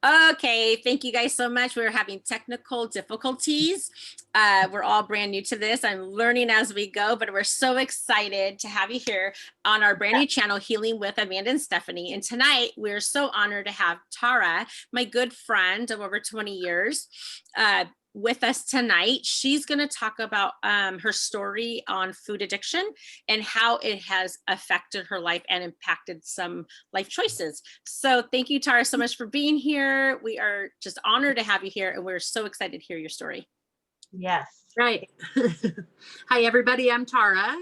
Okay, thank you guys so much. We're having technical difficulties. We're all brand new to this. I'm learning as we go, but we're so excited to have you here on our brand new channel, Healing with Amanda and Stephanie. And tonight, we're so honored to have Tara, my good friend of over 20 years, with us tonight. She's going to talk about her story on food addiction and how it has affected her life and impacted some life choices. So thank you, Tara, so much for being here. We are just honored to have you here, and we're so excited to hear your story. Yes. Right. Hi, everybody. I'm Tara.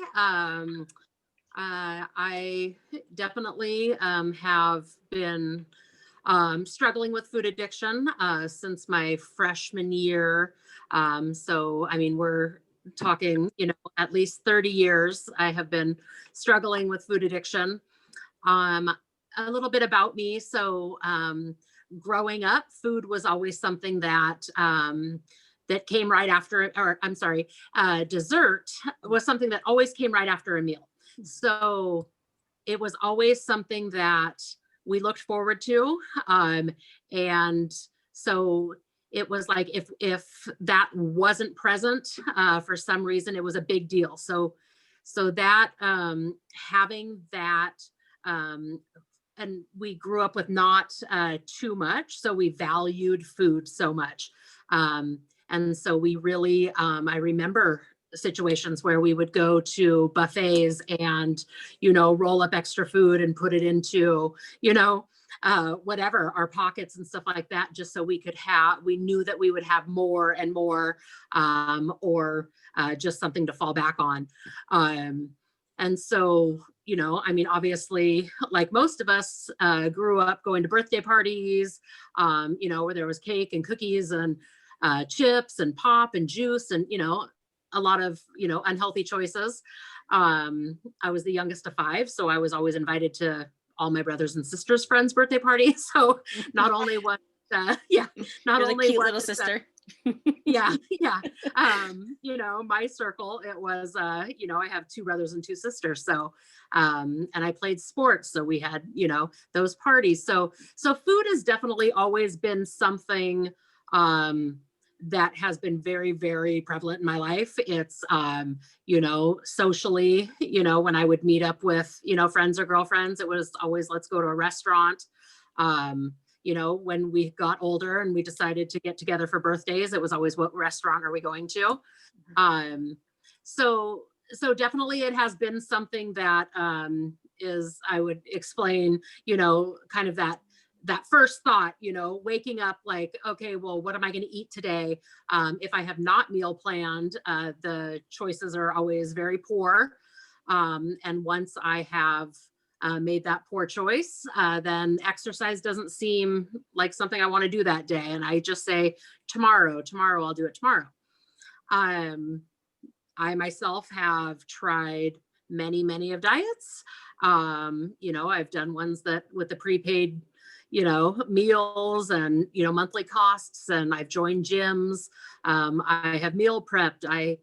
I definitely have been struggling with food addiction since my freshman year. So, I mean, we're talking, at least 30 years I have been struggling with food addiction. A little bit about me. So, growing up, food was always something that that came right after, or I'm sorry, dessert was something that always came right after a meal. So it was always something that we looked forward to. And so it was like, if that wasn't present for some reason, it was a big deal. So that having that, and we grew up with not too much, so we valued food so much. And so we really, I remember situations where we would go to buffets and, roll up extra food and put it into, whatever, our pockets and stuff like that, just so we knew that we would have more and more, or just something to fall back on. And so, I mean, obviously, like most of us grew up going to birthday parties, where there was cake and cookies and chips and pop and juice and, a lot of, unhealthy choices. I was the youngest of 5, so I was always invited to all my brothers and sisters' friends' birthday parties. So not only was, not You're only the cute was little sister. Yeah. My circle, it was, I have 2 brothers and 2 sisters. So, and I played sports. So we had, those parties. So food has definitely always been something, that has been very, very prevalent in my life. It's, socially, when I would meet up with, friends or girlfriends, it was always, let's go to a restaurant. When we got older and we decided to get together for birthdays, it was always, what restaurant are we going to? So definitely it has been something that is, I would explain, kind of that first thought, waking up like, okay, well, what am I going to eat today? If I have not meal planned, the choices are always very poor. And once I have made that poor choice, then exercise doesn't seem like something I want to do that day. And I just say, tomorrow, I'll do it tomorrow. I myself have tried many, many of diets. I've done ones that with the prepaid, meals and, monthly costs, and I've joined gyms. I have meal prepped. I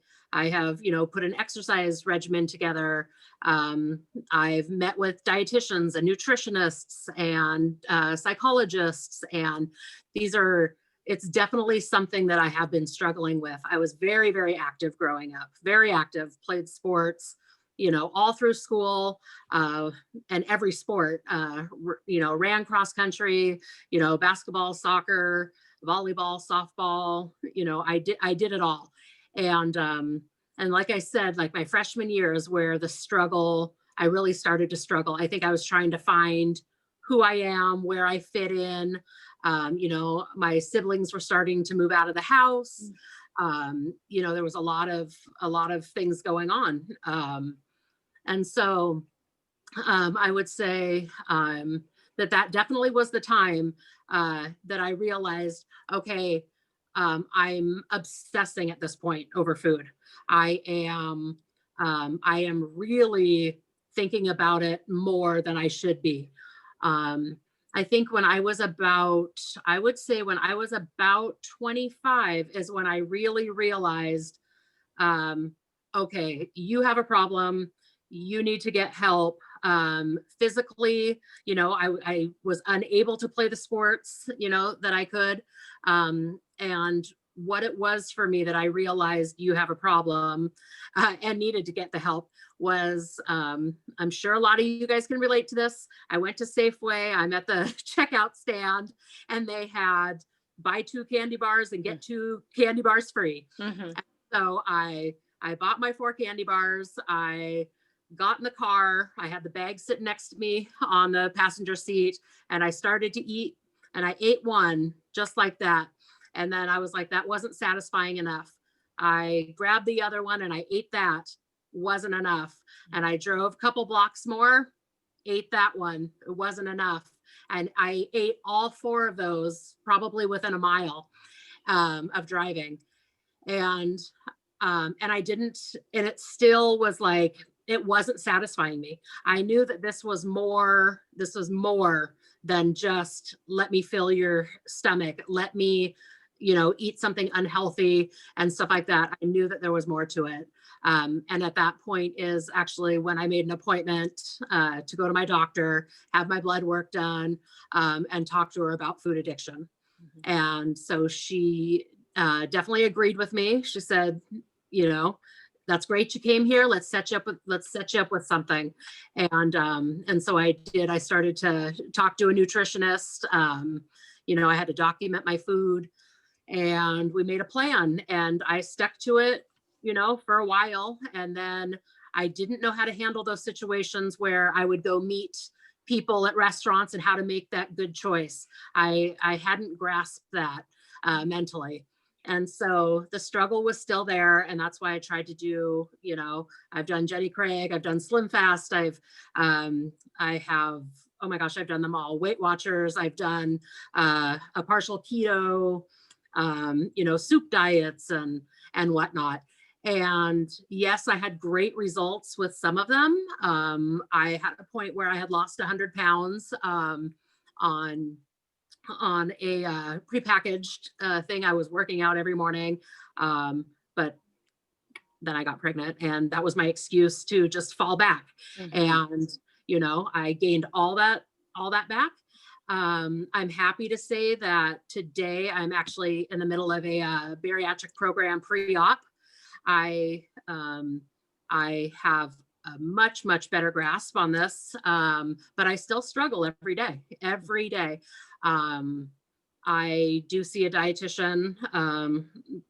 have, put an exercise regimen together. I've met with dietitians and nutritionists and psychologists, and it's definitely something that I have been struggling with. I was very, very active growing up, very active, played sports, all through school, and every sport, ran cross country, basketball, soccer, volleyball, softball, I did it all. And like I said, like my freshman year is where I really started to struggle. I think I was trying to find who I am, where I fit in. My siblings were starting to move out of the house. There was a lot of things going on. And so I would say that definitely was the time that I realized, okay, I'm obsessing at this point over food. I am really thinking about it more than I should be. I think when I was about 25 is when I really realized, okay, you have a problem. You need to get help. physically, I was unable to play the sports, that I could. And what it was for me that I realized you have a problem and needed to get the help was, I'm sure a lot of you guys can relate to this. I went to Safeway, I'm at the checkout stand, and they had buy 2 candy bars and get 2 candy bars free. Mhm. So I bought my 4 candy bars. I got in the car. I had the bag sitting next to me on the passenger seat, and I started to eat, and I ate one just like that. And then I was like, that wasn't satisfying enough. I grabbed the other one and I ate that. Wasn't enough. And I drove a couple blocks more, ate that one. It wasn't enough. And I ate all 4 of those probably within a mile of driving. And I didn't, and it still was like, it wasn't satisfying me. I knew that this was more than just let me fill your stomach, let me, eat something unhealthy and stuff like that. I knew that there was more to it. And at that point is actually when I made an appointment to go to my doctor, have my blood work done, and talk to her about food addiction. Mm-hmm. And so she definitely agreed with me. She said, that's great you came here. Let's set you up with something. And so I did. I started to talk to a nutritionist. I had to document my food, and we made a plan, and I stuck to it, for a while. And then I didn't know how to handle those situations where I would go meet people at restaurants and how to make that good choice. I hadn't grasped that mentally. And so the struggle was still there. And that's why I tried to do, I've done Jenny Craig, I've done Slim Fast, I have, oh my gosh, I've done them all. Weight Watchers, I've done a partial keto, soup diets and whatnot. And yes, I had great results with some of them. I had a point where I had lost 100 pounds on a prepackaged thing. I was working out every morning, but then I got pregnant, and that was my excuse to just fall back. Mm-hmm. And I gained all that back. I'm happy to say that today I'm actually in the middle of a bariatric program pre-op. I have a much better grasp on this, but I still struggle every day. I do see a dietitian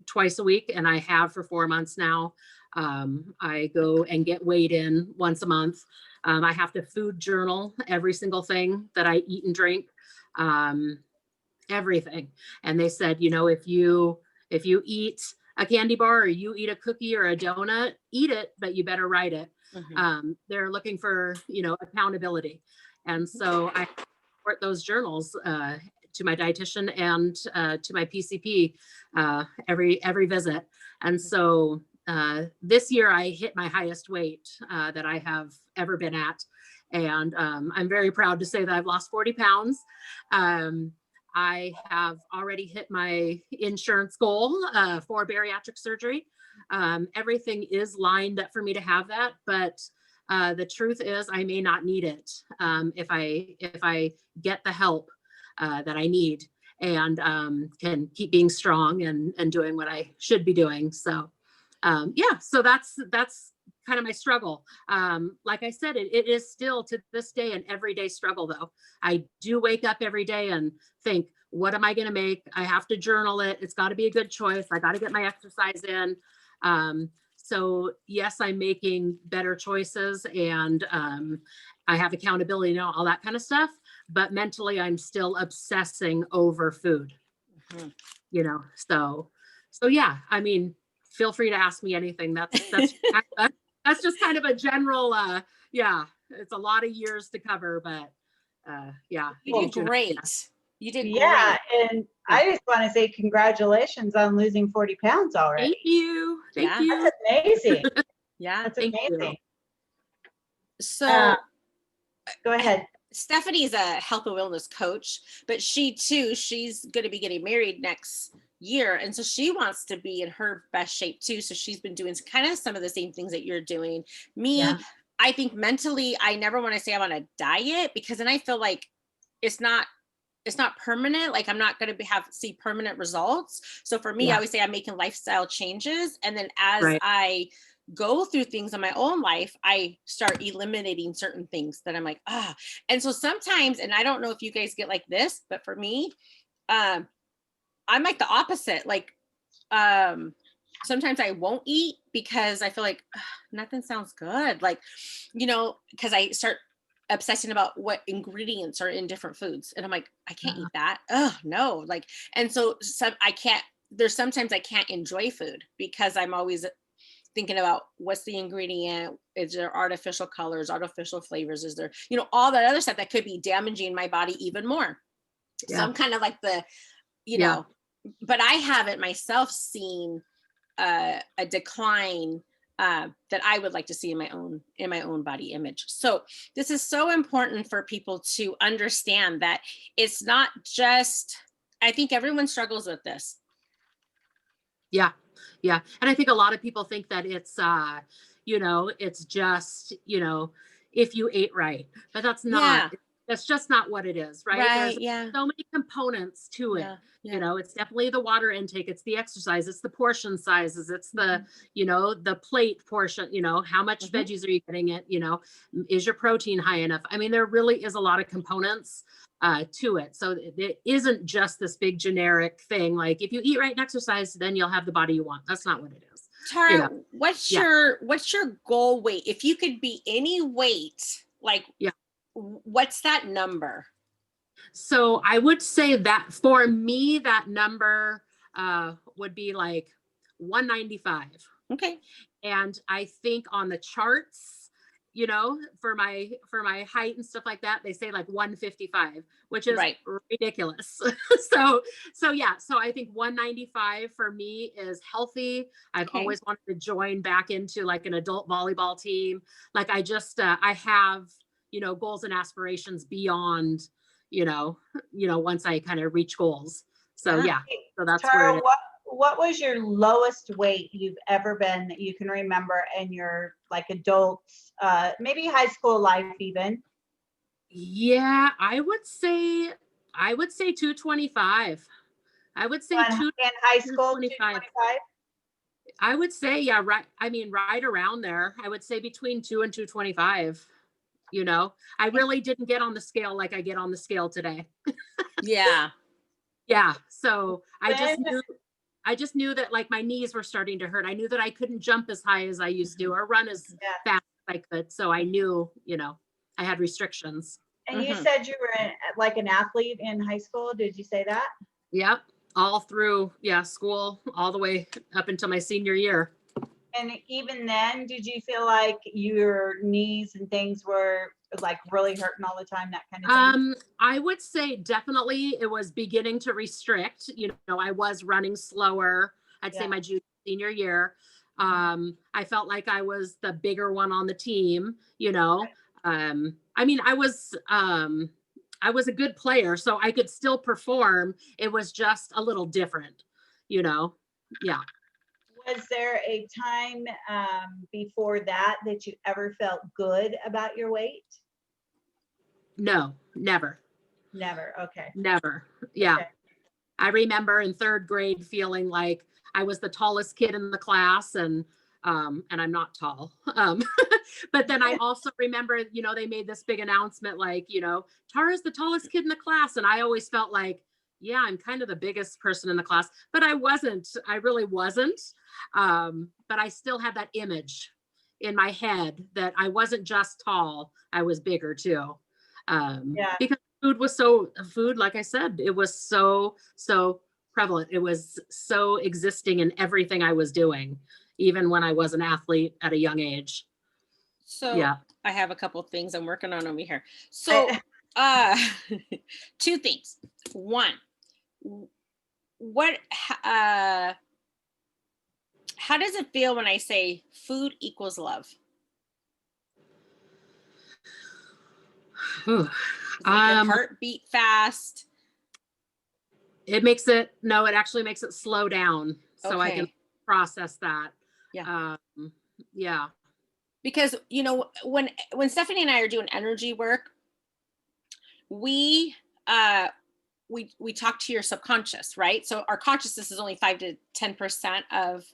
twice a week, and I have for 4 months now. I go and get weighed in once a month. I have to food journal every single thing that I eat and drink, everything. And they said, if you eat a candy bar, or you eat a cookie or a donut, eat it, but you better write it. Mm-hmm. They're looking for, accountability. And so I report those journals to my dietitian and to my PCP every visit. And so this year I hit my highest weight that I have ever been at. And I'm very proud to say that I've lost 40 pounds. I have already hit my insurance goal for bariatric surgery. Everything is lined up for me to have that, but the truth is I may not need it if I get the help that I need and can keep being strong and doing what I should be doing. So so that's kind of my struggle. Like I said, it is still to this day an everyday struggle though. I do wake up every day and think, what am I going to make? I have to journal it. It's got to be a good choice. I got to get my exercise in. So yes, I'm making better choices, and I have accountability, all that kind of stuff, but mentally I'm still obsessing over food, mm-hmm. So yeah, I mean, feel free to ask me anything. That's just kind of a general, it's a lot of years to cover, but yeah. You did great. You did great. Yeah, and I just want to say congratulations on losing 40 pounds already. Thank you. Thank you. That's amazing. Yeah, that's amazing. So go ahead. Stephanie's a health and wellness coach, but she's going to be getting married next year, and so she wants to be in her best shape too. So she's been doing kind of some of the same things that you're doing. I think mentally, I never want to say I'm on a diet, because then I feel like it's not permanent. Like I'm not going to see permanent results. So for me, I Yeah. always say I'm making lifestyle changes. And then as Right. I go through things in my own life, I start eliminating certain things that I'm like, And so sometimes, and I don't know if you guys get like this, but for me, I'm like the opposite. Like, sometimes I won't eat because I feel like nothing sounds good. Like, because I start obsessing about what ingredients are in different foods. And I'm like, I can't eat that. Oh, no. Like, and so there's sometimes I can't enjoy food because I'm always thinking about what's the ingredient. Is there artificial colors, artificial flavors? Is there, all that other stuff that could be damaging my body even more. Yeah. So I'm kind of like but I haven't myself seen a decline that I would like to see in my own body image. So this is so important for people to understand that it's not just, I think everyone struggles with this. Yeah. Yeah. And I think a lot of people think that it's, it's just, if you ate right, but that's not, that's just not what it is. Right. There's so many components to it. It's definitely the water intake. It's the exercise. It's the portion sizes. It's the, the plate portion, how much veggies are you getting it? Is your protein high enough? I mean, there really is a lot of components to it. So it isn't just this big generic thing. Like if you eat right and exercise, then you'll have the body you want. That's not what it is. Tara, what's your goal weight? If you could be any weight, like, what's that number? So I would say that for me, that number would be like 195. Okay. And I think on the charts, for my height and stuff like that, they say like 155, which is ridiculous. So yeah, so I think 195 for me is healthy. I've always wanted to join back into like an adult volleyball team. Like I just I have, goals and aspirations beyond, once I kind of reach goals. So yeah, so that's Tara, where what was your lowest weight you've ever been that you can remember in your like adult, maybe high school life even? Yeah, I would say 225. I would say In high school, 225. 225? I would say, yeah, right. I mean, right around there. I would say between 2 and 225. I really didn't get on the scale like I get on the scale today. Yeah. Yeah. So I just knew that like my knees were starting to hurt. I knew that I couldn't jump as high as I used to or run as fast as I could. So I knew, I had restrictions. And you said you were like an athlete in high school. Did you say that? Yep. All through, school, all the way up until my senior year. And even then, did you feel like your knees and things were like really hurting all the time, that kind of thing? I would say definitely it was beginning to restrict. I was running slower. I'd say my senior year. I felt like I was the bigger one on the team, I mean, I was a good player, so I could still perform. It was just a little different, Yeah. Was there a time before that you ever felt good about your weight? No, never. Never. Okay. Never. Yeah. Okay. I remember in third grade feeling like I was the tallest kid in the class, and I'm not tall. But then I also remember, they made this big announcement like, Tara's the tallest kid in the class. And I always felt like, yeah, I'm kind of the biggest person in the class, but I wasn't. I really wasn't. But I still had that image in my head that I wasn't just tall, I was bigger too. Because food, like I said, it was so prevalent. It was so existing in everything I was doing, even when I was an athlete at a young age. So I have a couple of things I'm working on over here. So two things. One, how does it feel when I say food equals love? Does your heart beat fast? It actually makes it slow down so I can process that. Yeah. because, you know, when Stephanie and I are doing energy work, we talk to your subconscious, right? So our consciousness is only 5 to 10% of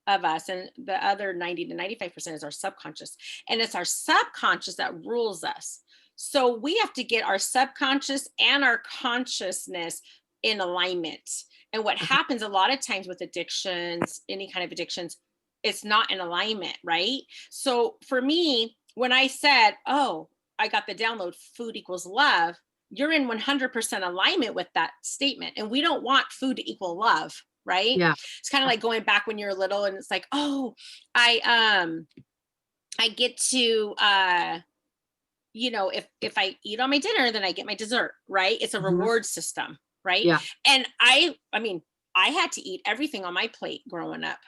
us, and the other 90 to 95% is our subconscious, and it's our subconscious that rules us. So we have to get our subconscious and our consciousness in alignment. And what happens a lot of times with addictions, any kind of addictions, it's not in alignment, right? So for me, when I said, oh, I got the download, food equals love, you're in 100% alignment with that statement. And we don't want food to equal love, right? Yeah. It's kind of like going back when you're little and it's like, oh, I get to, you know, if I eat on my dinner, then I get my dessert, right? It's a reward system, right? Yeah. And I mean, I had to eat everything on my plate growing up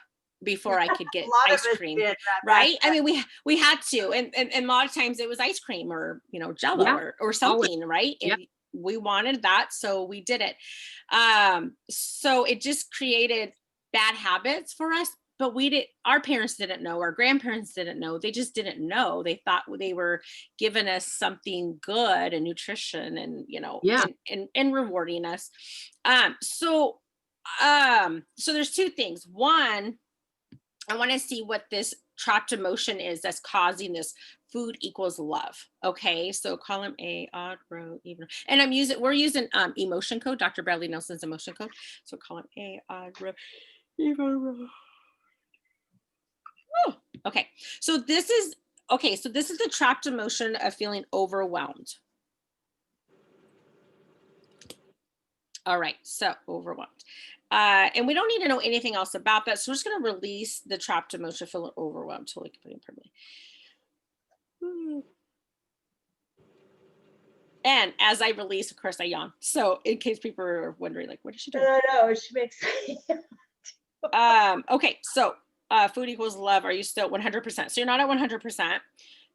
before I could get A lot of ice us cream, did that right? back I mean, we had to, and a lot of times it was ice cream or, you know, Jello Yeah. or Always. something, right? Yep. And we wanted that, so we did it. So it just created bad habits for us, but our parents didn't know, our grandparents didn't know, they just didn't know. They thought they were giving us something good and nutrition and, you know, Yeah. and rewarding us. So there's two things. One, I want to see what this trapped emotion is that's causing this food equals love. Okay, so column A, odd row, even, and we're using emotion code, Dr. Bradley Nelson's emotion code. So column A, odd row, even row. Oh, okay, so this is the trapped emotion of feeling overwhelmed. All right, so overwhelmed. And we don't need to know anything else about that. So we're just going to release the trapped emotion, feeling overwhelmed, totally, completely, permanently. And as I release, of course, I yawn. So in case people are wondering, like, what is she doing? No, she makes. Okay, so food equals love. Are you still 100%? So you're not at 100%.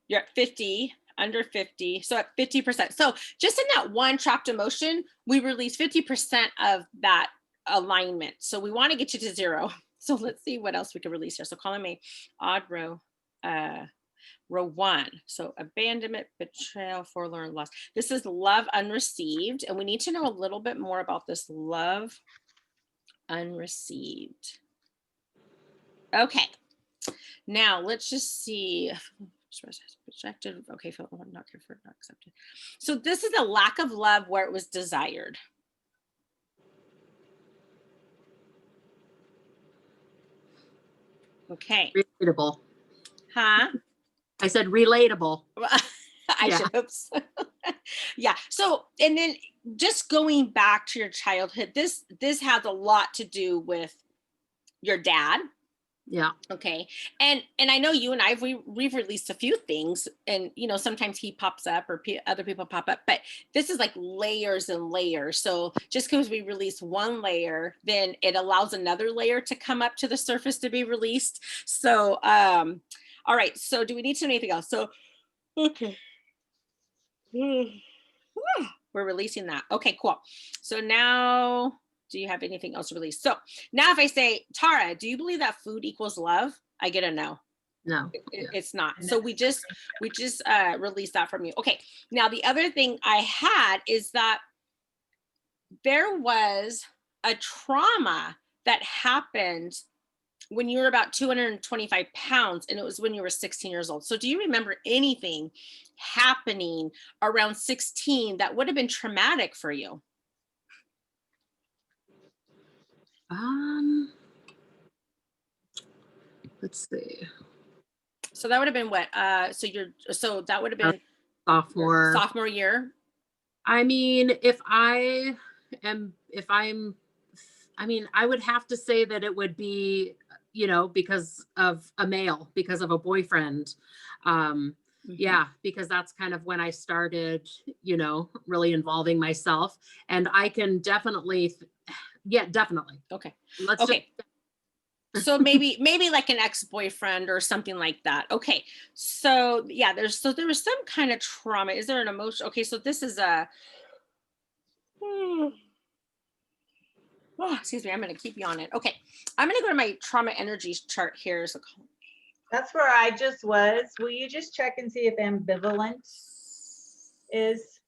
You're at 50, under 50. So at 50%. So just in that one trapped emotion, we release 50% of that alignment. So we want to get you to 0. So let's see what else we can release here. So column A, odd row, row 1. So abandonment, betrayal, forlorn, loss. This is love unreceived. And we need to know a little bit more about this love unreceived. Okay. Now let's just see. Rejected. Okay, not conferred, not accepted. So this is a lack of love where it was desired. Okay. Relatable. Huh? I said relatable. I should hope so. Yeah. So, and then just going back to your childhood, this has a lot to do with your dad. Yeah. Okay. And I know you and we've released a few things, and, you know, sometimes he pops up or other people pop up, but this is like layers and layers. So just because we release one layer, then it allows another layer to come up to the surface to be released. So, all right. So do we need to know anything else? So, okay. We're releasing that. Okay, cool. So now, do you have anything else to release? So now if I say, Tara, do you believe that food equals love? I get a no. No. It's not. So we just released that from you. Okay. Now the other thing I had is that there was a trauma that happened when you were about 225 pounds, and it was when you were 16 years old. So do you remember anything happening around 16 that would have been traumatic for you? Let's see. So that would have been what? So that would have been sophomore year. I mean, I would have to say that it would be, you know, because of a male, because of a boyfriend. Yeah, because that's kind of when I started, you know, really involving myself. And I can definitely, definitely. Okay. Okay. So maybe like an ex-boyfriend or something like that. Okay. So yeah, there was some kind of trauma. Is there an emotion? Okay. So this is excuse me, I'm going to keep you on it. Okay. I'm going to go to my trauma energy chart here. So That's where I just was. Will you just check and see if ambivalent is?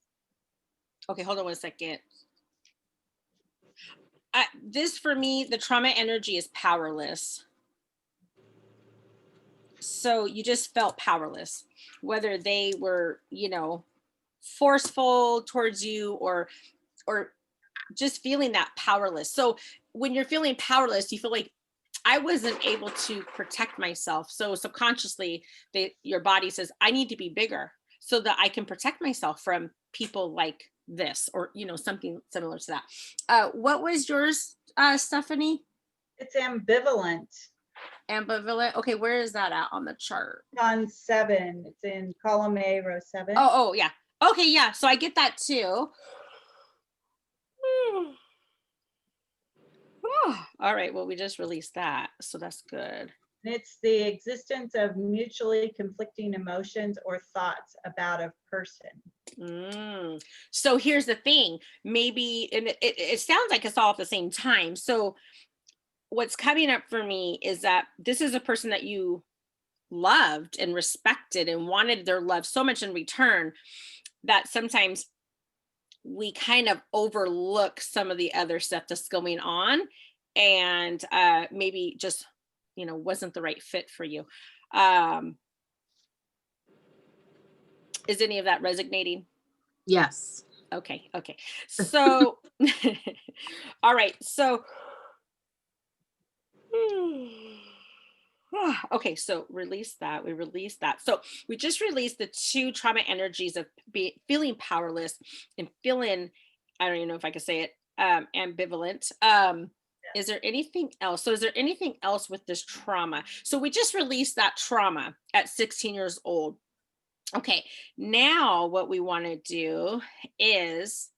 Okay, hold on 1 second. This for me, the trauma energy is powerless. So you just felt powerless, whether they were, forceful towards you or just feeling that powerless. So when you're feeling powerless, you feel like I wasn't able to protect myself. So subconsciously, your body says, I need to be bigger so that I can protect myself from people like this or, something similar to that. What was yours, Stephanie? It's ambivalent. Ambivalent. Okay, where is that at on the chart? On 7. It's in column A, row 7. Oh, yeah. Okay, yeah. So I get that too. All right. Well, we just released that, so that's good. It's the existence of mutually conflicting emotions or thoughts about a person. So here's the thing. Maybe, and it sounds like it's all at the same time. So what's coming up for me is that this is a person that you loved and respected and wanted their love so much in return that sometimes we kind of overlook some of the other stuff that's going on and maybe just wasn't the right fit for you. Is any of that resonating? Yes. Okay. So all right, so okay, so release that. We released that. So we just released the 2 trauma energies of feeling powerless and feeling, I don't even know if I could say it, ambivalent. Is there anything else? So is there anything else with this trauma? So we just released that trauma at 16 years old. Okay, now what we want to do is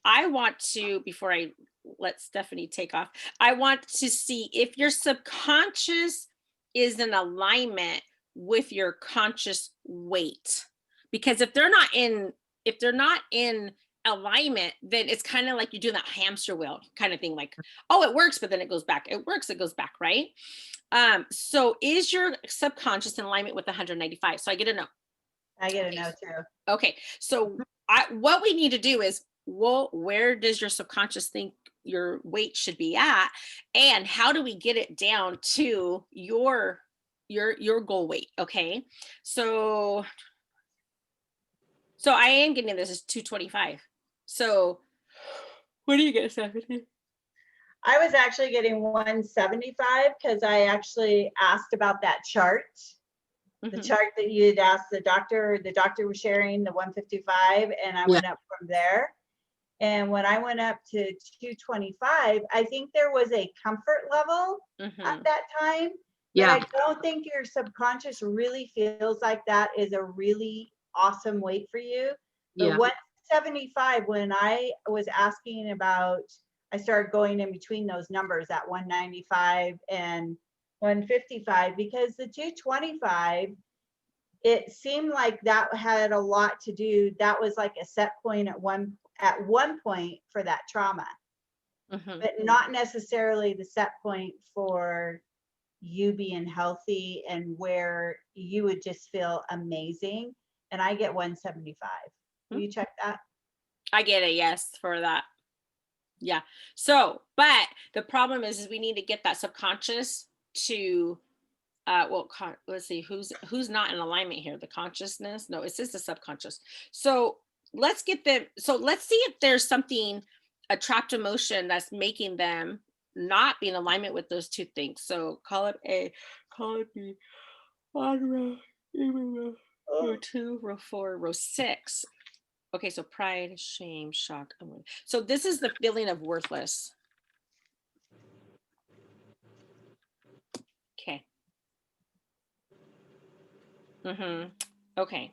I want to, before I let Stephanie take off, I want to see if your subconscious is in alignment with your conscious weight. Because if they're not in alignment, then it's kind of like you're doing that hamster wheel kind of thing, like, oh, it works, but then it goes back. It works, it goes back, right? So is your subconscious in alignment with 195? So I get a no. I get a no too. Okay, so what we need to do is, well, where does your subconscious think your weight should be at, and how do we get it down to your goal weight? Okay, so I am getting this as 225. So what do you get, Stephanie? I was actually getting 175 because I actually asked about that chart. The chart that you had asked the doctor was sharing the 155, and I went up from there. And when I went up to 225, I think there was a comfort level at that time. Yeah. But I don't think your subconscious really feels like that is a really awesome weight for you. The 175, when I was asking about, I started going in between those numbers at 195 and 155, because the 225, it seemed like that had a lot to do. That was like a set point at one point for that trauma, but not necessarily the set point for you being healthy and where you would just feel amazing. And I get 175. Will you check that? I get a yes for that. Yeah. So, but the problem is we need to get that subconscious to let's see who's not in alignment here. The consciousness? No, it's just the subconscious. So let's get them. So let's see if there's something, a trapped emotion that's making them not be in alignment with those 2 things. So call it A, call it B, on row 2, row 4, row 6. Okay, so pride, shame, shock. So this is the feeling of worthless. Okay. Okay.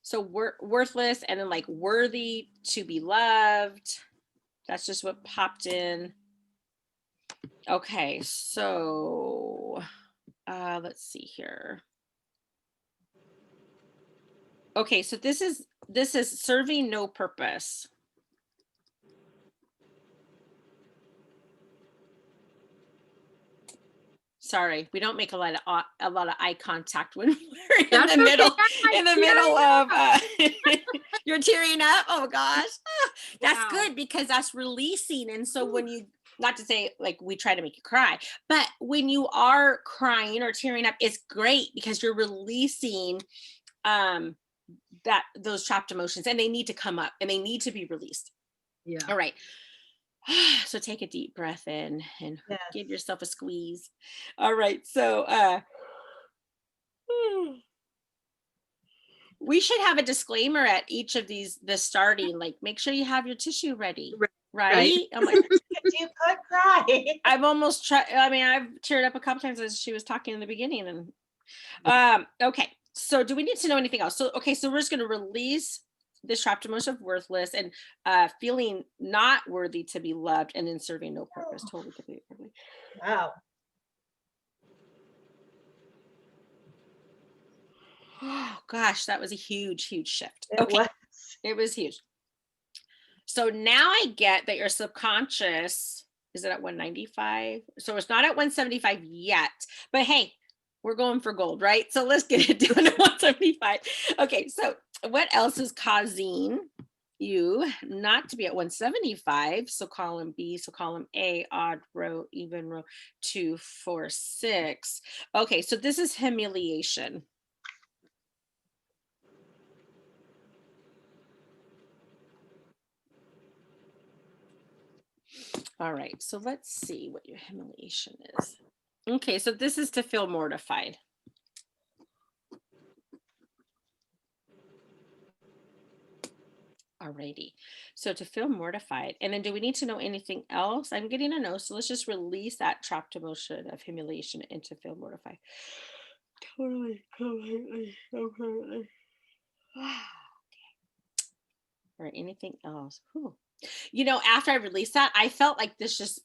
So worthless, and then like worthy to be loved. That's just what popped in. Okay, so let's see here. Okay, so this is serving no purpose. Sorry, we don't make a lot of eye contact when we're in That's the okay. middle, I'm in the tearing middle of, up. you're tearing up. Oh gosh. Ah, that's Wow. good because that's releasing. And so when you, not to say like we try to make you cry, but when you are crying or tearing up, it's great because you're releasing um those trapped emotions, and they need to come up and they need to be released. Yeah. All right. So take a deep breath in and Yes. give yourself a squeeze. All right. So we should have a disclaimer at each of these, the starting, like make sure you have your tissue ready, right? I'm like, You could cry. I've almost tried, I mean, I've teared up a couple times as she was talking in the beginning. And okay. So do we need to know anything else? So okay, so we're just gonna release this trapped emotion of worthless and feeling not worthy to be loved, and then serving no purpose. Totally, completely. Wow. Oh gosh, that was a huge, huge shift. It was. It was huge. So now I get that your subconscious is it at 195? So it's not at 175 yet, but hey, we're going for gold, right? So let's get it down to 175. Okay, so what else is causing you not to be at 175? So column B, so column A, odd row, even row, 2, 4, 6. Okay, so this is humiliation. All right, so let's see what your humiliation is. Okay, so this is to feel mortified. Alrighty, so to feel mortified. And then do we need to know anything else? I'm getting a no, so let's just release that trapped emotion of humiliation and to feel mortified. Totally, completely, completely. Or anything else. Whew. You know, after I released that, I felt like this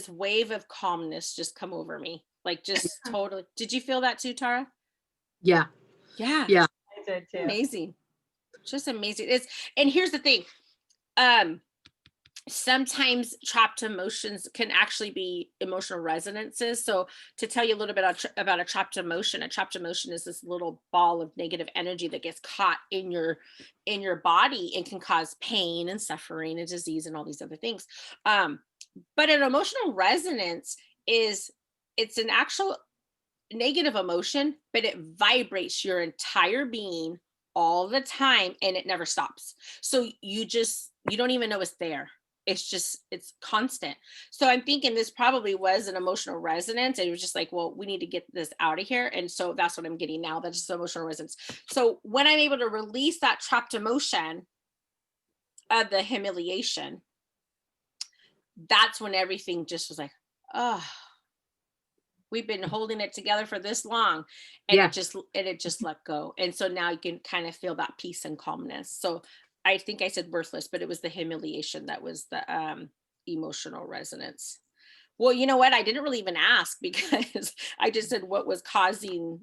wave of calmness just come over me. Like just totally. Did you feel that too, Tara? Yeah. Yeah. Yeah. I did too. Amazing. Just amazing. And here's the thing. Sometimes trapped emotions can actually be emotional resonances. So to tell you a little bit about a trapped emotion is this little ball of negative energy that gets caught in your body and can cause pain and suffering and disease and all these other things. But an emotional resonance it's an actual negative emotion, but it vibrates your entire being all the time and it never stops. So you don't even know it's there. It's constant. So I'm thinking this probably was an emotional resonance. It was just like, well, we need to get this out of here. And so that's what I'm getting now. That's just emotional resonance. So when I'm able to release that trapped emotion of the humiliation, that's when everything just was like, oh, we've been holding it together for this long, and it just let go. And so now you can kind of feel that peace and calmness. So I think I said worthless, but it was the humiliation that was the emotional resonance. Well, you know what? I didn't really even ask because I just said what was causing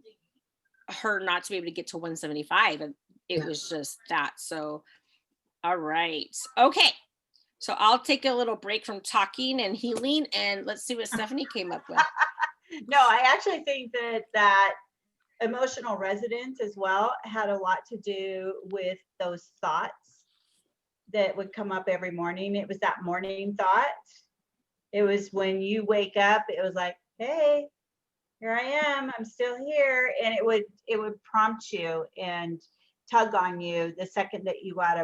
her not to be able to get to 175, and it was just that. So, all right. Okay. So I'll take a little break from talking and healing, and let's see what Stephanie came up with. No, I actually think that emotional resonance as well had a lot to do with those thoughts that would come up every morning. It was that morning thought. It was when you wake up, it was like, hey, here I am, I'm still here. And it would prompt you and tug on you the second that you got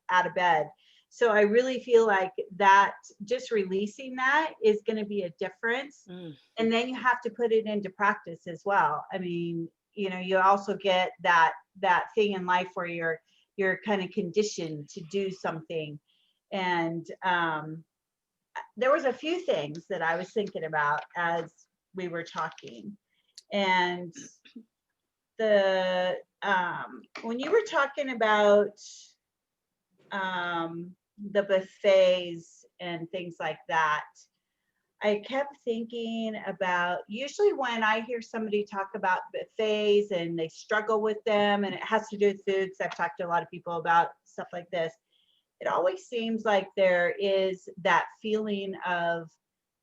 out of bed. So I really feel like that just releasing that is going to be a difference. And then you have to put it into practice as well. I mean, you also get that thing in life where you're kind of conditioned to do something. And there was a few things that I was thinking about as we were talking. And when you were talking about the buffets and things like that, I kept thinking about, usually when I hear somebody talk about buffets and they struggle with them and it has to do with foods, I've talked to a lot of people about stuff like this, it always seems like there is that feeling of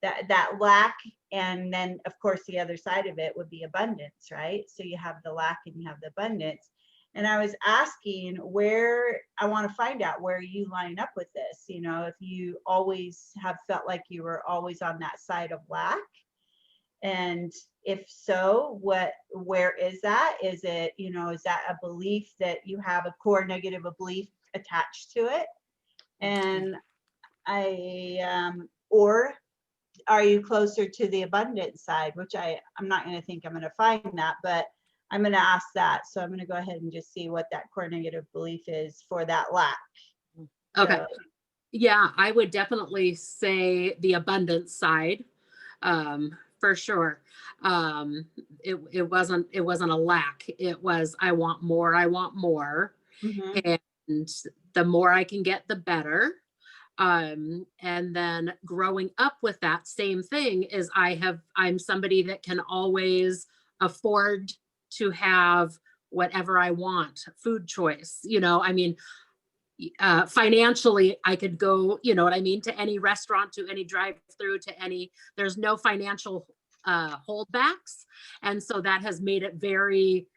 that lack, and then of course the other side of it would be abundance, right? So you have the lack and you have the abundance. And I was asking where, I want to find out where you line up with this, you know, if you always have felt like you were always on that side of lack, and if so, where is that? Is it, you know, is that a belief that you have, a core negative belief attached to it? And or are you closer to the abundance side, which I'm not going to think I'm going to find that, but I'm going to ask that. So I'm going to go ahead and just see what that core negative belief is for that lack. Okay. So, Yeah, I would definitely say the abundance side, for sure. It wasn't a lack. It was, I want more. I want more. mhm, And the more I can get, the better. And then growing up with that same thing is I'm somebody that can always afford to have whatever I want, food choice, you know, I mean, financially, I could go, you know what I mean, to any restaurant, to any drive through, to any, there's no financial holdbacks. And so that has made it very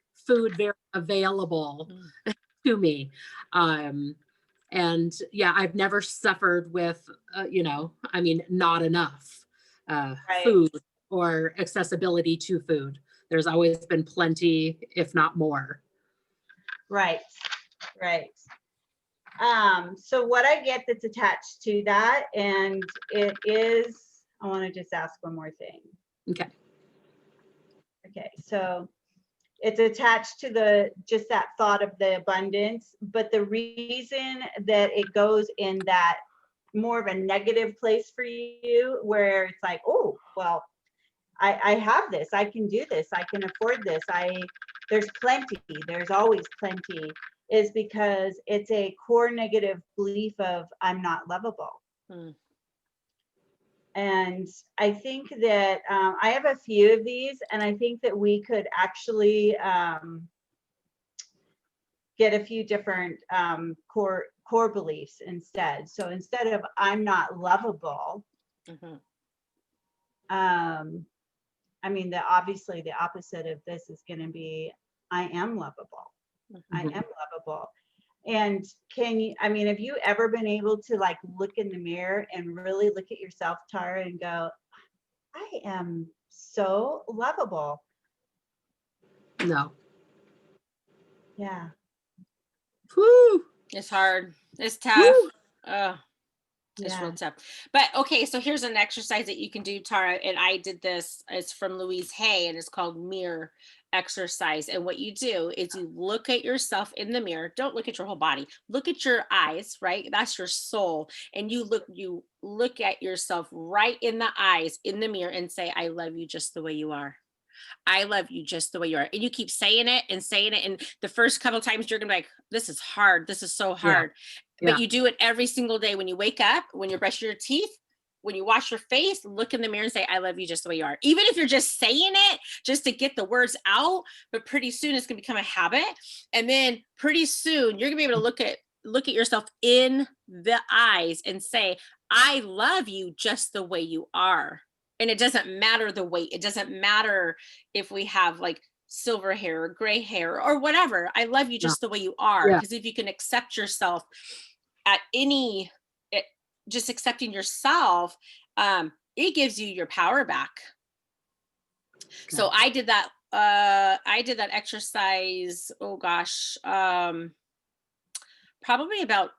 available to me. And yeah, I've never suffered with, you know, I mean, not enough right, food or accessibility to food. There's always been plenty, if not more. right, right. So what I get that's attached to that, and it is, I want to just ask one more thing. Okay. Okay, so it's attached to just that thought of the abundance, but the reason that it goes in that more of a negative place for you, where it's like, oh, well, I have this, I can do this, I can afford this, there's plenty, there's always plenty, is because it's a core negative belief of I'm not lovable. Hmm. And I think that I have a few of these, and I think that we could actually get a few different core beliefs instead. So instead of I'm not lovable, Mhm. I mean, obviously the opposite of this is going to be I am lovable. I Mhm. am lovable. And I mean, have you ever been able to like look in the mirror and really look at yourself, Tara, and go, I am so lovable? No. Yeah. Whew. It's hard. It's tough. Whew. Oh, it's Yeah. real tough. But okay, so here's an exercise that you can do, Tara. And I did this. It's from Louise Hay, and it's called mirror exercise. And what you do is you look at yourself in the mirror. Don't look at your whole body. Look at your eyes, right? That's your soul. And you look at yourself right in the eyes in the mirror and say, I love you just the way you are. I love you just the way you are. And you keep saying it and saying it. And the first couple of times you're going to be like, this is hard. This is so Yeah. hard. But Yeah. you do it every single day when you wake up, when you're brushing your teeth, when you wash your face, look in the mirror and say, I love you just the way you are. Even if you're just saying it just to get the words out, but pretty soon it's going to become a habit. And then pretty soon you're going to be able to look at yourself in the eyes and say, I love you just the way you are. And it doesn't matter the weight. It doesn't matter if we have like silver hair or gray hair or whatever. I love you Yeah. just the way you are. Yeah. Because if you can accept yourself at just accepting yourself, it gives you your power back. So I did that. I did that exercise. Oh gosh, probably about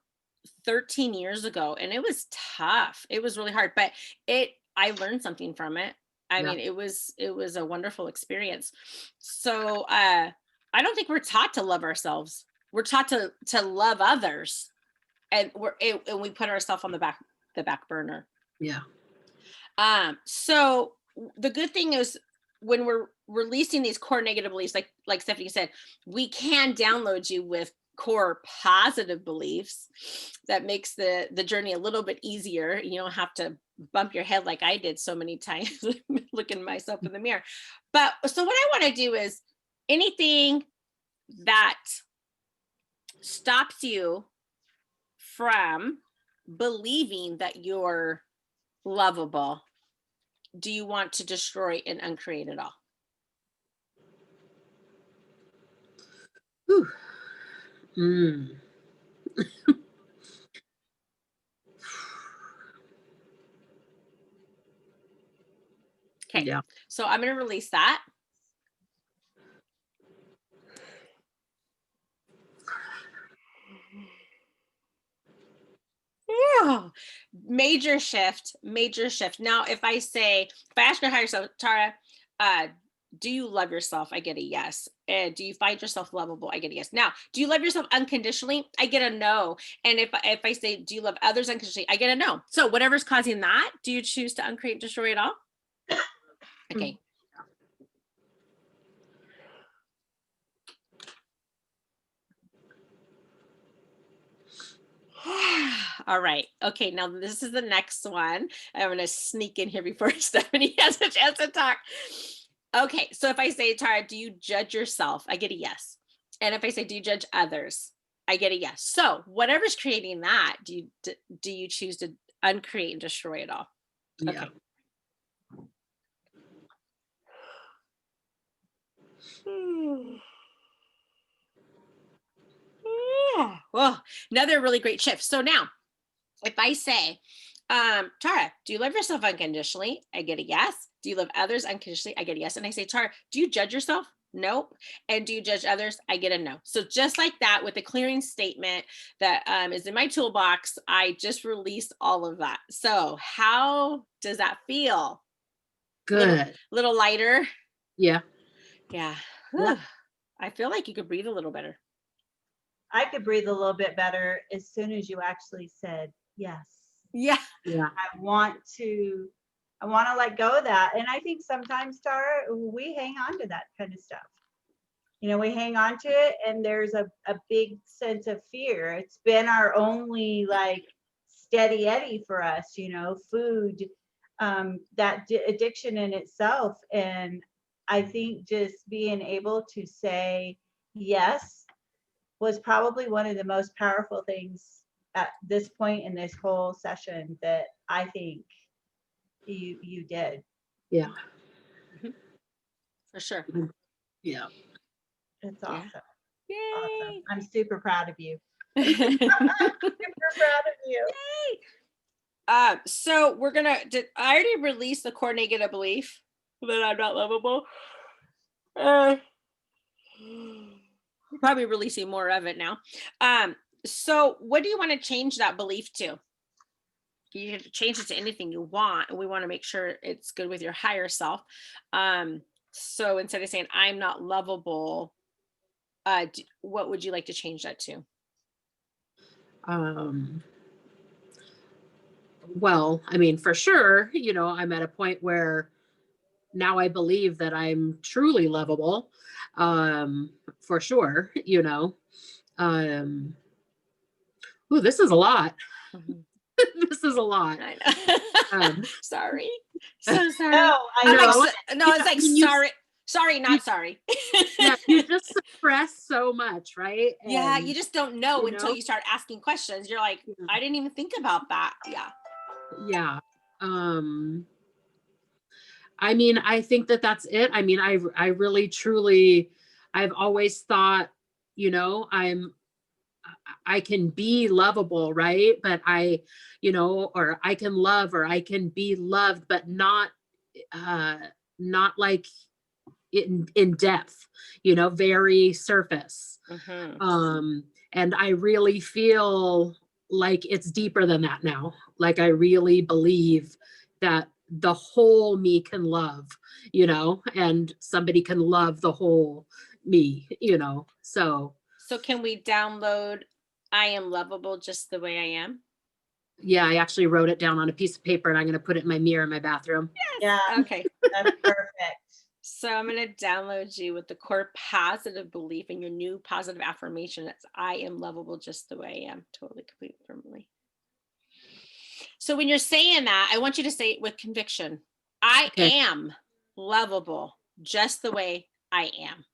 13 years ago, and it was tough. It was really hard, but I learned something from it. I Yeah. mean, it was a wonderful experience. So I don't think we're taught to love ourselves. We're taught to love others, and and we put ourselves on the back burner. Yeah. So the good thing is when we're releasing these core negative beliefs, like Stephanie said, we can download you with core positive beliefs that makes the journey a little bit easier. You don't have to bump your head like I did so many times looking myself in the mirror. But so what I want to do is anything that stops you from believing that you're lovable, do you want to destroy and uncreate it all? Whew. Mm. Okay, Yeah. so I'm going to release that. Yeah. Major shift, major shift. Now, if I ask your higher self, Tara, do you love yourself? I get a yes. Do you find yourself lovable? I get a yes. Now, do you love yourself unconditionally? I get a no. And if I say, do you love others unconditionally? I get a no. So whatever's causing that, do you choose to uncreate and destroy it all? Okay. All right. Okay. Now this is the next one. I'm going to sneak in here before Stephanie has a chance to talk. Okay. So if I say, Tara, do you judge yourself? I get a yes. And if I say, do you judge others? I get a yes. So whatever's creating that, do you choose to uncreate and destroy it all? Yeah. Okay. Yeah. Well, another really great shift. So now, if I say, Tara, do you love yourself unconditionally? I get a yes. Do you love others unconditionally? I get a yes. And I say, Tara, do you judge yourself? Nope. And do you judge others? I get a no. So just like that, with the clearing statement that is in my toolbox, I just released all of that. So how does that feel? Good. Little lighter. Yeah. Yeah. Yeah. I feel like you could breathe a little better. I could breathe a little bit better as soon as you actually said yes. Yeah. Yeah. I want to let go of that. And I think sometimes, Tara, we hang on to that kind of stuff. You know, we hang on to it and there's a big sense of fear. It's been our only like steady eddy for us, you know, food, that addiction in itself. And I think just being able to say yes was probably one of the most powerful things at this point in this whole session that I think you did. Yeah. For sure. Yeah. It's Yeah. awesome. Yay. Awesome. I'm super proud of you. Super proud of you. So we're gonna. I already released the core negative belief that I'm not lovable. Probably releasing more of it now. So what do you want to change that belief to? You can change it to anything you want, and we want to make sure it's good with your higher self. So instead of saying I'm not lovable, what would you like to change that to? Well, I mean, for sure, you know, I'm at a point where now I believe that I'm truly lovable. For sure, you know. Um, ooh, this is a lot. Mhm. This is a lot. I know. Um, Sorry. So sorry. No, I I'm know. like, no, it's like, when you- sorry. Sorry, not you- sorry. yeah, you just suppress so much, right? Yeah, And, you just don't know you until know, you start asking questions. You're like, yeah. I didn't even think about that. Yeah. Yeah. I mean, I think that that's it. I mean, I really truly, I've always thought, you know, I can be lovable, right? But you know, or I can love, or I can be loved, but uh, not like in depth, you know, very surface. Mm-hmm. And I really feel like it's deeper than that now. Like I really believe that the whole me can love, you know, and somebody can love the whole me, you know. So So can we download I am lovable just the way I am? yeah, I actually wrote it down on a piece of paper and I'm going to put it in my mirror in my bathroom. Yeah, Okay. that's perfect. So I'm going to download you with the core positive belief and your new positive affirmation. That's I am lovable just the way I am, totally, completely, permanently. So when you're saying that, I want you to say it with conviction. I Okay. am lovable just the way I am.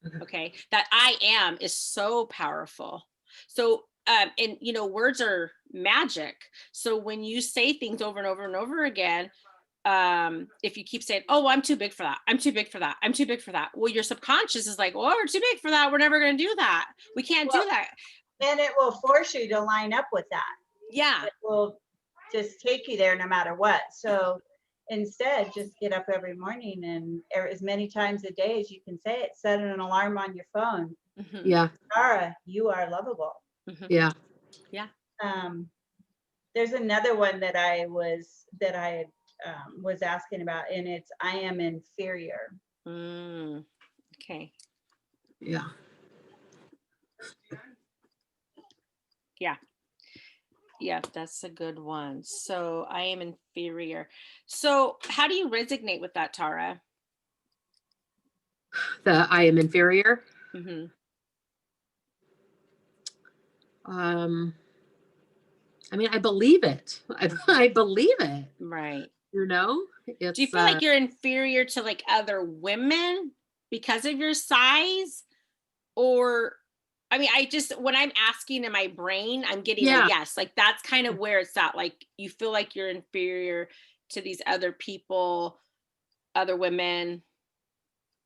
Okay. Okay. That I am is so powerful. So, and you know, words are magic. So when you say things over and over and over again, if you keep saying, oh, I'm too big for that, I'm too big for that, I'm too big for that, well, your subconscious is like, well, we're too big for that, we're never going to do that, we can't do that. And it will force you to line up with that. Yeah. It will just take you there no matter what. So instead, just get up every morning and as many times a day as you can say it, set an alarm on your phone. Yeah. Tara, you are lovable. Yeah. Yeah. There's another one that I was asking about, and it's I am inferior. Okay. Yeah. Yeah, that's a good one. So I am inferior. So how do you resonate with that, Tara? The I am inferior. I mean, I believe it. I believe it. Right. You know, Do you feel like you're inferior to like other women because of your size? Or, I mean, when I'm asking in my brain, I'm getting a yes. Like that's kind of where it's at. Like you feel like you're inferior to these other people, other women.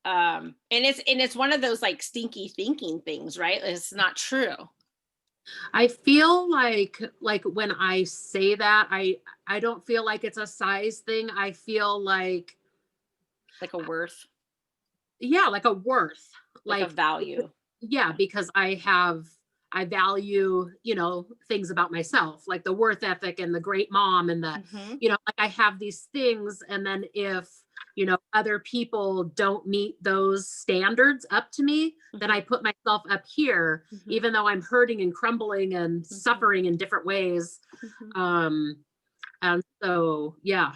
And it's one of those like stinky thinking things, right? It's not true. I feel like when I say that, I don't feel like it's a size thing. I feel like a worth. Yeah, like a worth. Like a value. Yeah, because I value, things about myself, like the worth ethic and the great mom and the, like I have these things. And then if, other people don't meet those standards up to me, then I put myself up here, even though I'm hurting and crumbling and suffering in different ways. And so, yeah.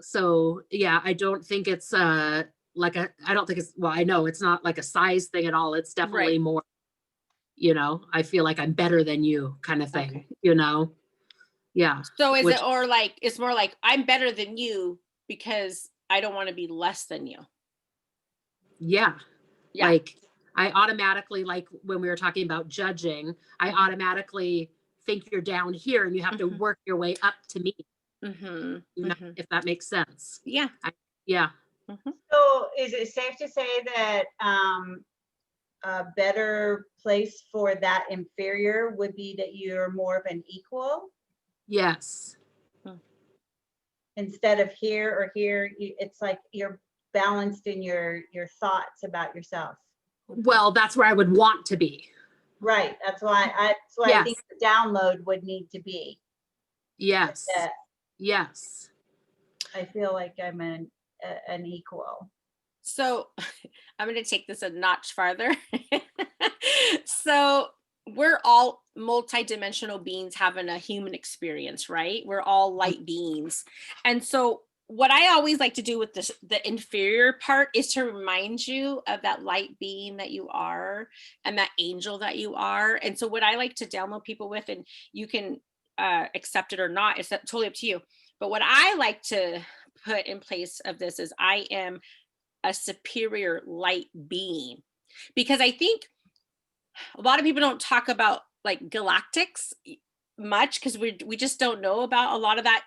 I don't think it's I don't think it's, well, I know it's not like a size thing at all. It's definitely more, I feel like I'm better than you kind of thing, Yeah. So is it, or like, it's more like I'm better than you because I don't want to be less than you. Yeah. Like I automatically, like when we were talking about judging, I automatically think you're down here and you have to work your way up to me. If that makes sense. Yeah. Yeah. So is it safe to say that a better place for that inferior would be that you're more of an equal? Yes. Instead of here or here, it's like you're balanced in your thoughts about yourself. Well, that's where I would want to be. Right. That's why I think the download would need to be. Yes. Yes. I feel like I'm an equal. So I'm going to take this a notch farther. So we're all multidimensional beings having a human experience, right? We're all light beings. And so what I always like to do with the inferior part is to remind you of that light being that you are and that angel that you are. And so what I like to download people with, and you can accept it or not, it's totally up to you. But what I like to put in place of this is I am a superior light being, because I think a lot of people don't talk about like galactics much because we just don't know about a lot of that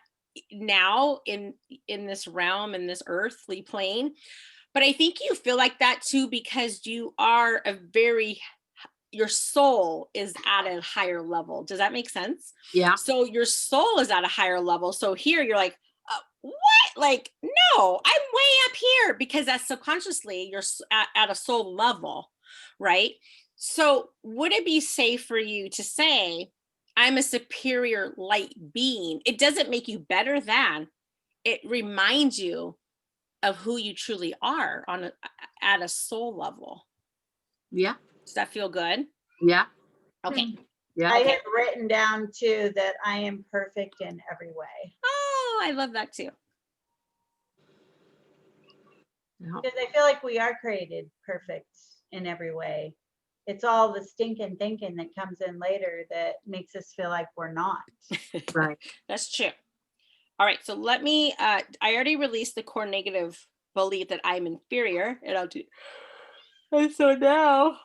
now in this realm, in this earthly plane. But I think you feel like that too because you are your soul is at a higher level. Does that make sense? Yeah. So your soul is at a higher level. So here you're like, what? Like, no, I'm way up here, because that's subconsciously you're at a soul level, right? So would it be safe for you to say, I'm a superior light being? It doesn't make you better than, it reminds you of who you truly are at a soul level. Yeah. Does that feel good? Yeah. Okay. Yeah. I have written down too that I am perfect in every way. Oh, I love that too. Because I feel like we are created perfect in every way. It's all the stinking thinking that comes in later that makes us feel like we're not. Right. That's true. All right. So let me, I already released the core negative belief that I'm inferior, and I'll do. And so now,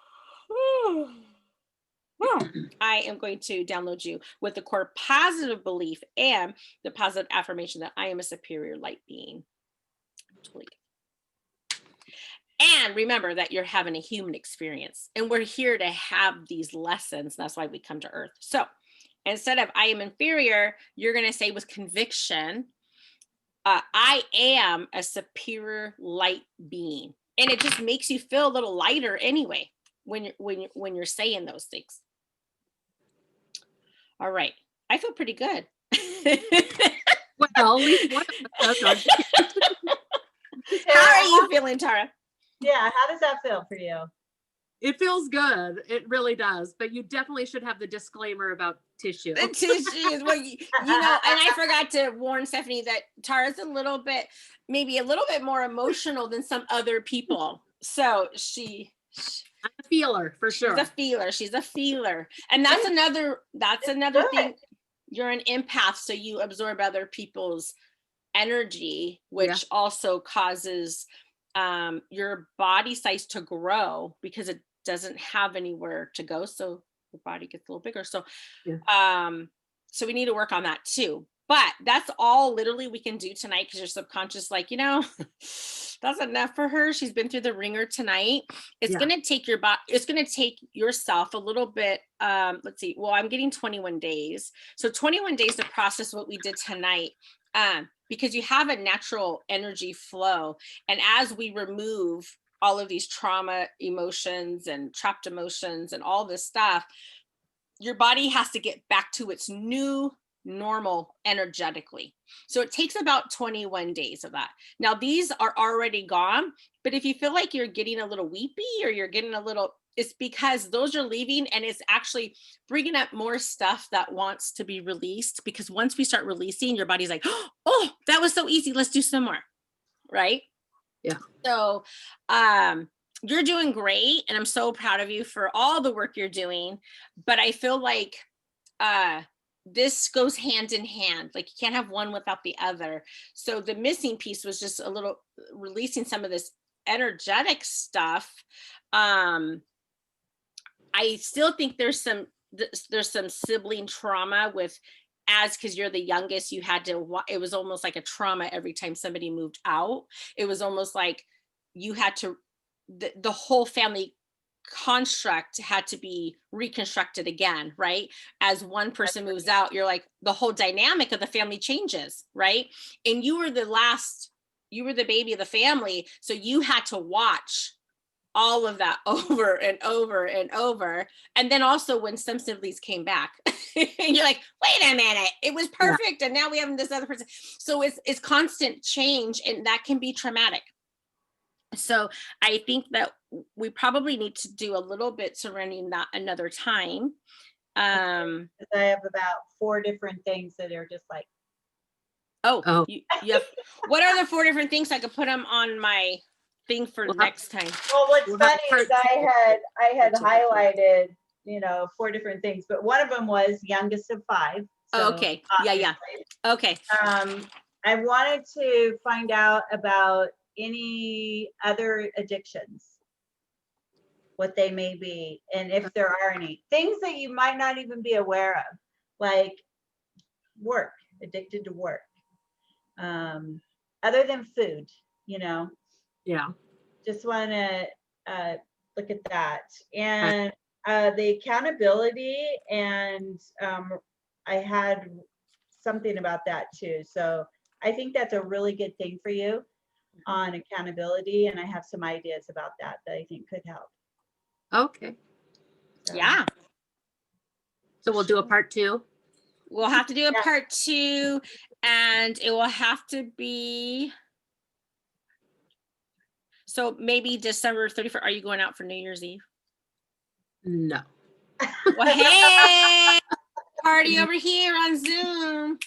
I am going to download you with the core positive belief and the positive affirmation that I am a superior light being. Totally. And remember that you're having a human experience and we're here to have these lessons. That's why we come to Earth. So instead of I am inferior, you're going to say with conviction, I am a superior light being. And it just makes you feel a little lighter anyway when you're saying those things. All right. I feel pretty good. Well, at least one of us does. How are you feeling, Tara? Yeah, how does that feel for you? It feels good. It really does. But you definitely should have the disclaimer about tissue. The tissues. Well, you know, and I forgot to warn Stephanie that Tara's maybe a little bit more emotional than some other people. So I'm a feeler for sure. She's a feeler. And that's another thing. You're an empath, so you absorb other people's energy, which also causes your body size to grow because it doesn't have anywhere to go. So the body gets a little bigger. So so we need to work on that too. But that's all literally we can do tonight because your subconscious, like, you know, that's enough for her. She's been through the ringer tonight. It's going to take your body, it's going to take yourself a little bit. Let's see. Well, I'm getting 21 days. So 21 days to process what we did tonight. Because you have a natural energy flow. And as we remove all of these trauma emotions and trapped emotions and all this stuff, your body has to get back to its new normal energetically. So it takes about 21 days of that. Now these are already gone, but if you feel like you're getting a little weepy or you're getting a little, it's because those are leaving and it's actually bringing up more stuff that wants to be released, because once we start releasing, your body's like, oh, that was so easy. Let's do some more. Right? Yeah. So you're doing great. And I'm so proud of you for all the work you're doing. But I feel like this goes hand in hand. Like you can't have one without the other. So the missing piece was just a little releasing some of this energetic stuff. I still think there's some sibling trauma with, because you're the youngest, you had to, it was almost like a trauma every time somebody moved out. It was almost like you had to, the whole family construct had to be reconstructed again, right? As one person moves out, you're like, the whole dynamic of the family changes, right? And you were the baby of the family, so you had to watch all of that over and over and over. And then also when some siblings came back, and you're like, wait a minute, it was perfect, and now we have this other person. So it's constant change, and that can be traumatic. So I think that we probably need to do a little bit surrounding that another time. I have about 4 different things that are just like, you have, what are the 4 different things? I could put them on my thing for next time. Well, what's funny is I had highlighted, 4 different things, but one of them was youngest of 5. So okay. Yeah. Okay. I wanted to find out about any other addictions, what they may be, and if there are any things that you might not even be aware of, like work, addicted to work, other than food, Yeah. just want to look at that. And the accountability, and I had something about that too. So I think that's a really good thing for you on accountability, and I have some ideas about that I think could help. Okay. Yeah. So we'll do a part 2. We'll have to do a part 2, and it will have to be, so maybe December 31st. Are you going out for New Year's Eve? No. Well, hey, party over here on Zoom.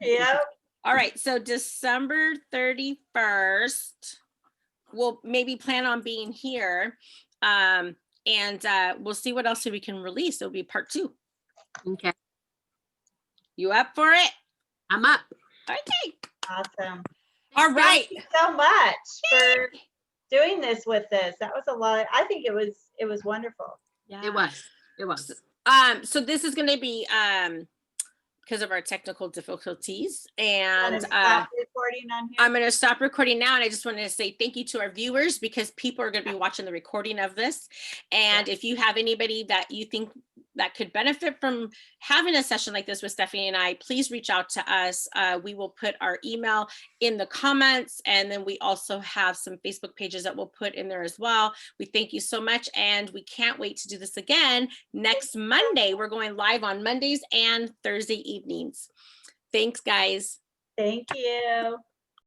Yep. All right, so December 31st, we'll maybe plan on being here, and we'll see what else we can release. It'll be part 2. Okay. You up for it? I'm up. Okay. Awesome. All right. Thank you so much for doing this with this. That was a lot. I think it was wonderful. Yeah. It was. So this is going to be because of our technical difficulties, and Stop recording on here. I'm going to stop recording now. And I just wanted to say thank you to our viewers, because people are going to be watching the recording of this. And if you have anybody that you think that could benefit from having a session like this with Stephanie and I, please reach out to us. We will put our email in the comments, and then we also have some Facebook pages that we'll put in there as well. We thank you so much, and we can't wait to do this again next Monday. We're going live on Mondays and Thursday evenings. Thanks, guys. Thank you.